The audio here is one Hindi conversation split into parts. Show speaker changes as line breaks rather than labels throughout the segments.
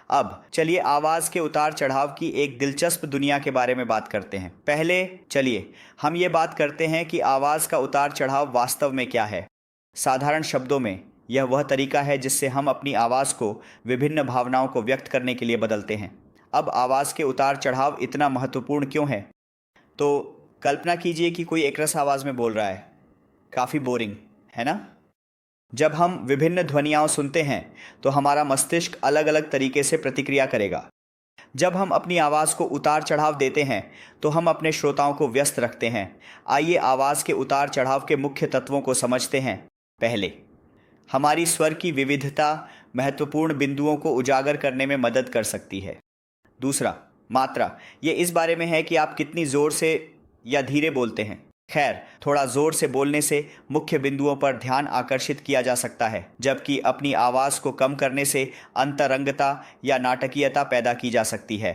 अब चलिए आवाज़ के उतार चढ़ाव की एक दिलचस्प दुनिया के बारे में बात करते हैं। पहले चलिए हम ये बात करते हैं कि आवाज़ का उतार चढ़ाव वास्तव में क्या है। साधारण शब्दों में यह वह तरीका है जिससे हम अपनी आवाज़ को विभिन्न भावनाओं को व्यक्त करने के लिए बदलते हैं। अब आवाज़ के उतार चढ़ाव इतना महत्वपूर्ण क्यों है? तो कल्पना कीजिए कि कोई एकरस आवाज़ में बोल रहा है। काफ़ी बोरिंग है ना? जब हम विभिन्न ध्वनियाँ सुनते हैं तो हमारा मस्तिष्क अलग अलग तरीके से प्रतिक्रिया करेगा। जब हम अपनी आवाज़ को उतार चढ़ाव देते हैं तो हम अपने श्रोताओं को व्यस्त रखते हैं। आइए आवाज़ के उतार चढ़ाव के मुख्य तत्वों को समझते हैं। पहले, हमारी स्वर की विविधता महत्वपूर्ण बिंदुओं को उजागर करने में मदद कर सकती है। दूसरा, मात्रा। ये इस बारे में है कि आप कितनी ज़ोर से या धीरे बोलते हैं। खैर, थोड़ा ज़ोर से बोलने से मुख्य बिंदुओं पर ध्यान आकर्षित किया जा सकता है, जबकि अपनी आवाज़ को कम करने से अंतरंगता या नाटकीयता पैदा की जा सकती है।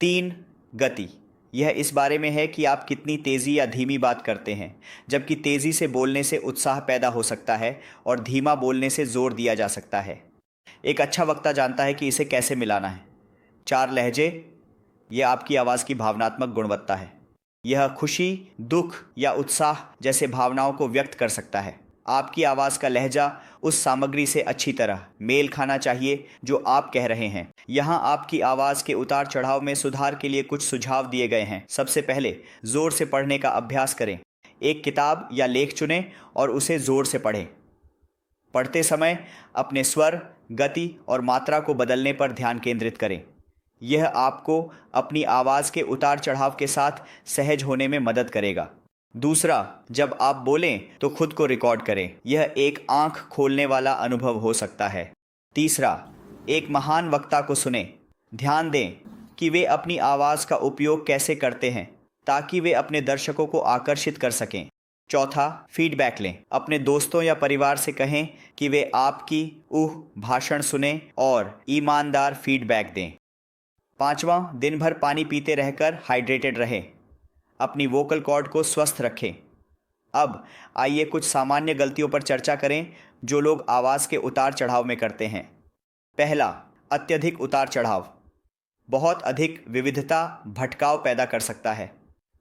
3. गति। यह इस बारे में है कि आप कितनी तेज़ी या धीमी बात करते हैं, जबकि तेज़ी से बोलने से उत्साह पैदा हो सकता है और धीमा बोलने से जोर दिया जा सकता है। एक अच्छा वक्ता जानता है कि इसे कैसे मिलाना है। 4. लहजे। यह आपकी आवाज़ की भावनात्मक गुणवत्ता है। यह खुशी, दुख या उत्साह जैसे भावनाओं को व्यक्त कर सकता है। आपकी आवाज़ का लहजा उस सामग्री से अच्छी तरह मेल खाना चाहिए जो आप कह रहे हैं। यहाँ आपकी आवाज़ के उतार चढ़ाव में सुधार के लिए कुछ सुझाव दिए गए हैं। सबसे पहले, ज़ोर से पढ़ने का अभ्यास करें। एक किताब या लेख चुनें और उसे ज़ोर से पढ़ें। पढ़ते समय अपने स्वर, गति और मात्रा को बदलने पर ध्यान केंद्रित करें। यह आपको अपनी आवाज़ के उतार चढ़ाव के साथ सहज होने में मदद करेगा। दूसरा, जब आप बोलें तो खुद को रिकॉर्ड करें। यह एक आंख खोलने वाला अनुभव हो सकता है। तीसरा, एक महान वक्ता को सुनें। ध्यान दें कि वे अपनी आवाज़ का उपयोग कैसे करते हैं ताकि वे अपने दर्शकों को आकर्षित कर सकें। चौथा, फीडबैक लें। अपने दोस्तों या परिवार से कहें कि वे आपकी भाषण सुनें और ईमानदार फीडबैक दें। 5वां, दिन भर पानी पीते रहकर हाइड्रेटेड रहें। अपनी वोकल कॉर्ड को स्वस्थ रखें। अब आइए कुछ सामान्य गलतियों पर चर्चा करें जो लोग आवाज़ के उतार चढ़ाव में करते हैं। पहला, अत्यधिक उतार चढ़ाव। बहुत अधिक विविधता भटकाव पैदा कर सकता है।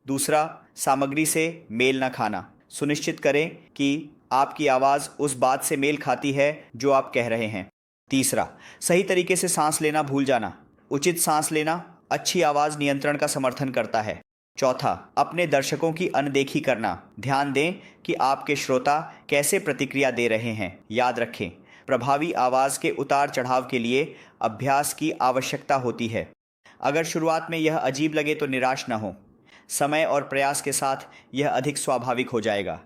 दूसरा, सामग्री से मेल न खाना। सुनिश्चित करें कि आपकी आवाज़ उस बात से मेल खाती है जो आप कह रहे हैं। तीसरा, सही तरीके से सांस लेना भूल जाना। उचित सांस लेना अच्छी आवाज़ नियंत्रण का समर्थन करता है। चौथा, अपने दर्शकों की अनदेखी करना। ध्यान दें कि आपके श्रोता कैसे प्रतिक्रिया दे रहे हैं। याद रखें, प्रभावी आवाज़ के उतार चढ़ाव के लिए अभ्यास की आवश्यकता होती है। अगर शुरुआत में यह अजीब लगे तो निराश न हो। समय और प्रयास के साथ यह अधिक स्वाभाविक हो जाएगा।